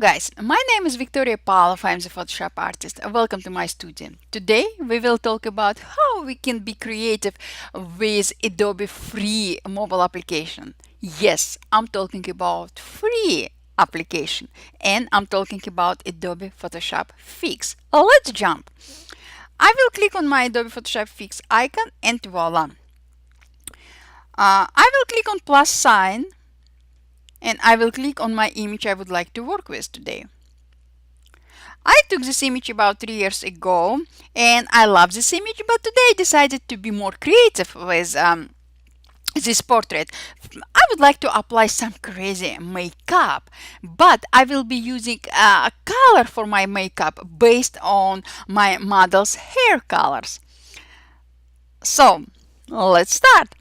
guys, my name is Victoria Pavlov. I'm the Photoshop artist. Welcome to my studio. Today we will talk about how we can be creative with Adobe free mobile application. Yes, I'm talking about free application and I'm talking about Adobe Photoshop Fix. Let's jump. I will click on my Adobe Photoshop Fix icon and voila. I will click on plus sign and I will click on my image I would like to work with today. I took this image about 3 years ago and I love this image, but today I decided to be more creative with this portrait. I would like to apply some crazy makeup, but I will be using a color for my makeup based on my model's hair colors. So let's start.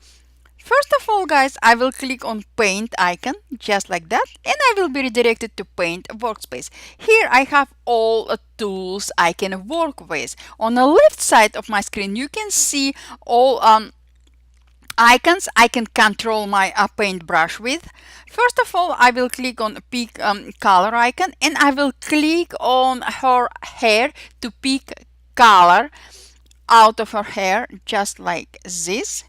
First of all, guys, I will click on paint icon just like that and I will be redirected to paint workspace. Here I have all tools I can work with. On the left side of my screen you can see all icons I can control my paintbrush with. First of all, I will click on pick color icon and I will click on her hair to pick color out of her hair just like this.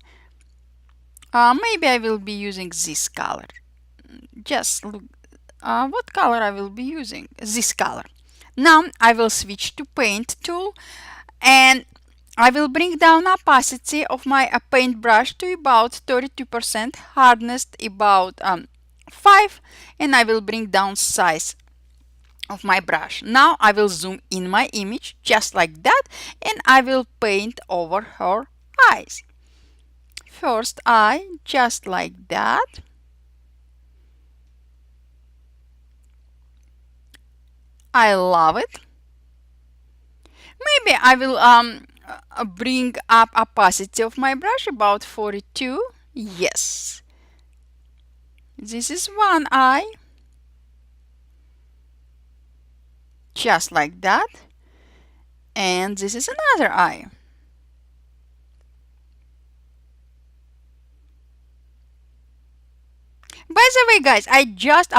Maybe I will be using this color. Just look what color I will be using. This color. Now I will switch to paint tool and I will bring down opacity of my paintbrush to about 32%, hardness about 5, and I will bring down size of my brush. Now I will zoom in my image just like that and I will paint over her eyes. First eye, just like that. I love it. Maybe I will bring up opacity of my brush about 42. Yes. This is one eye. Just like that. And this is another eye. By the way, guys, I just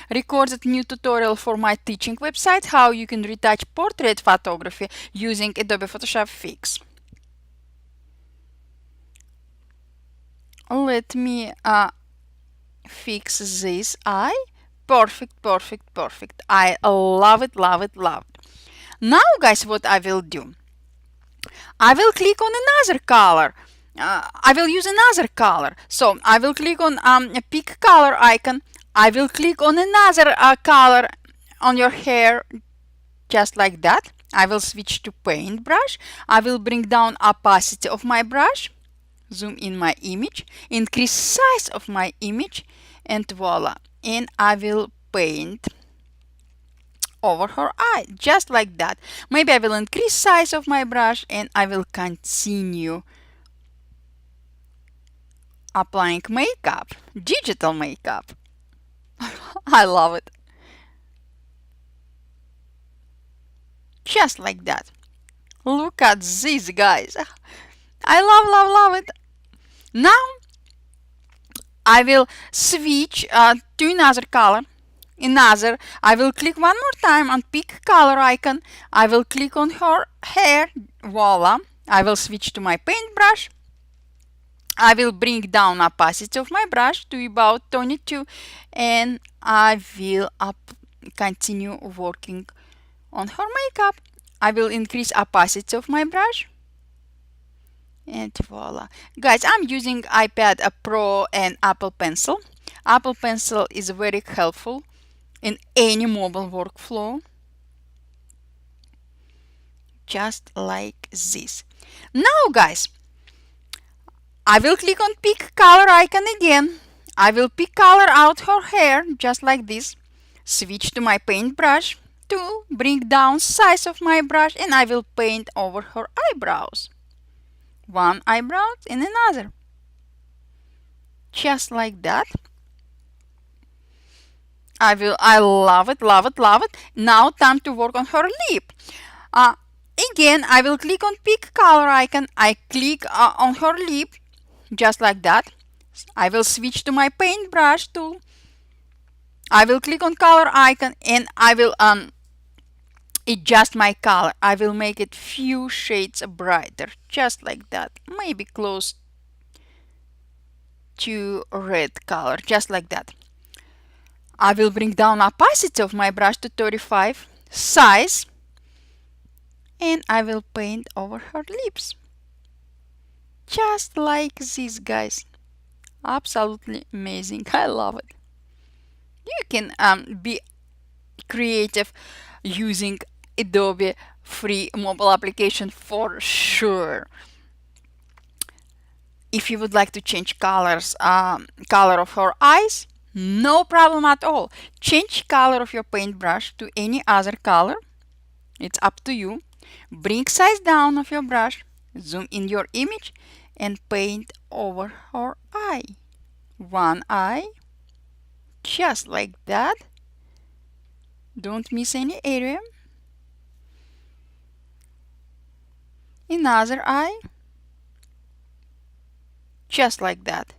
recorded new tutorial for my teaching website how you can retouch portrait photography using Adobe Photoshop Fix. Let me fix this eye. Perfect, perfect, perfect. I love it, love it, love it. Now, guys, what I will do? I will click on another color. I will use another color. So I will click on a pick color icon. I will click on another color on your hair just like that. I will switch to paintbrush. I will bring down opacity of my brush. Zoom in my image. Increase size of my image and voila. And I will paint over her eye just like that. Maybe I will increase size of my brush and I will continue applying makeup, digital makeup. I love it. Just like that. Look at this, guys. I love, love, love it. Now I will switch to another color. I will click one more time on pick color icon. I will click on her hair. Voila. I will switch to my paintbrush. I will bring down opacity of my brush to about 22 and I will continue working on her makeup. I will increase opacity of my brush and voila. Guys, I'm using iPad Pro and Apple Pencil. Apple Pencil is very helpful in any mobile workflow. Just like this. Now, guys, I will click on pick color icon again. I will pick color out her hair just like this. Switch to my paintbrush tool, bring down size of my brush and I will paint over her eyebrows. One eyebrow and another. Just like that. I love it, love it, love it. Now time to work on her lip. Again, I will click on pick color icon. I click on her lip. Just like that. I will switch to my paintbrush tool. I will click on color icon and I will adjust my color. I will make it few shades brighter, just like that. Maybe close to red color, just like that. I will bring down opacity of my brush to 35, size, and I will paint over her lips. Just like this, guys. Absolutely amazing. I love it. You can be creative using Adobe free mobile application for sure. If you would like to change color of her eyes, no problem at all. Change color of your paintbrush to any other color. It's up to you. Bring size down of your brush, zoom in your image, and paint over her eye. One eye, just like that. Don't miss any area. Another eye, just like that.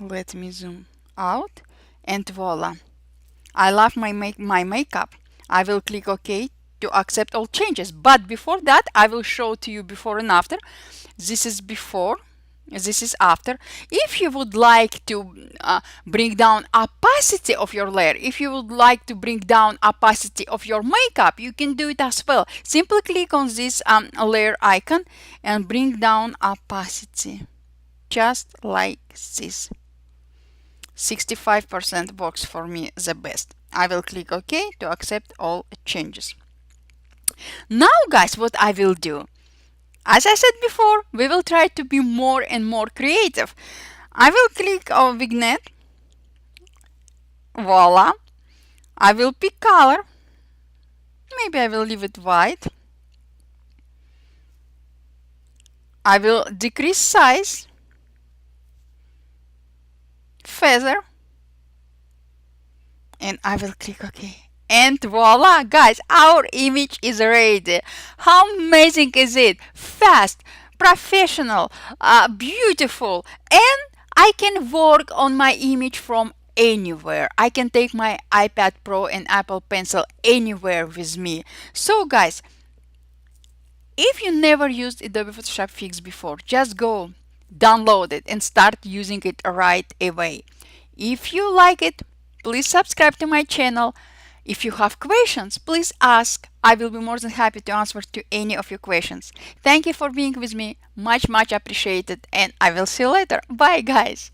Let me zoom out, and voila. I love my makeup. I will click OK to accept all changes. But before that, I will show to you before and after. This is before. This is after. If you would like to bring down opacity of your layer, if you would like to bring down opacity of your makeup, you can do it as well. Simply click on this layer icon and bring down opacity. Just like this. 65% works for me the best. I will click OK to accept all changes. Now, guys, what I will do? As I said before, we will try to be more and more creative. I will click on vignette. Voila. I will pick color. Maybe I will leave it white. I will decrease size. Feather. And I will click OK. And voila, guys, our image is ready. How amazing is it? Fast, professional, beautiful, and I can work on my image from anywhere. I can take my iPad Pro and Apple Pencil anywhere with me. So, guys, if you never used Adobe Photoshop Fix before, just go download it and start using it right away. If you like it, please subscribe to my channel. If you have questions, please ask. I will be more than happy to answer to any of your questions. Thank you for being with me. Much appreciated, and I will see you later. Bye, guys.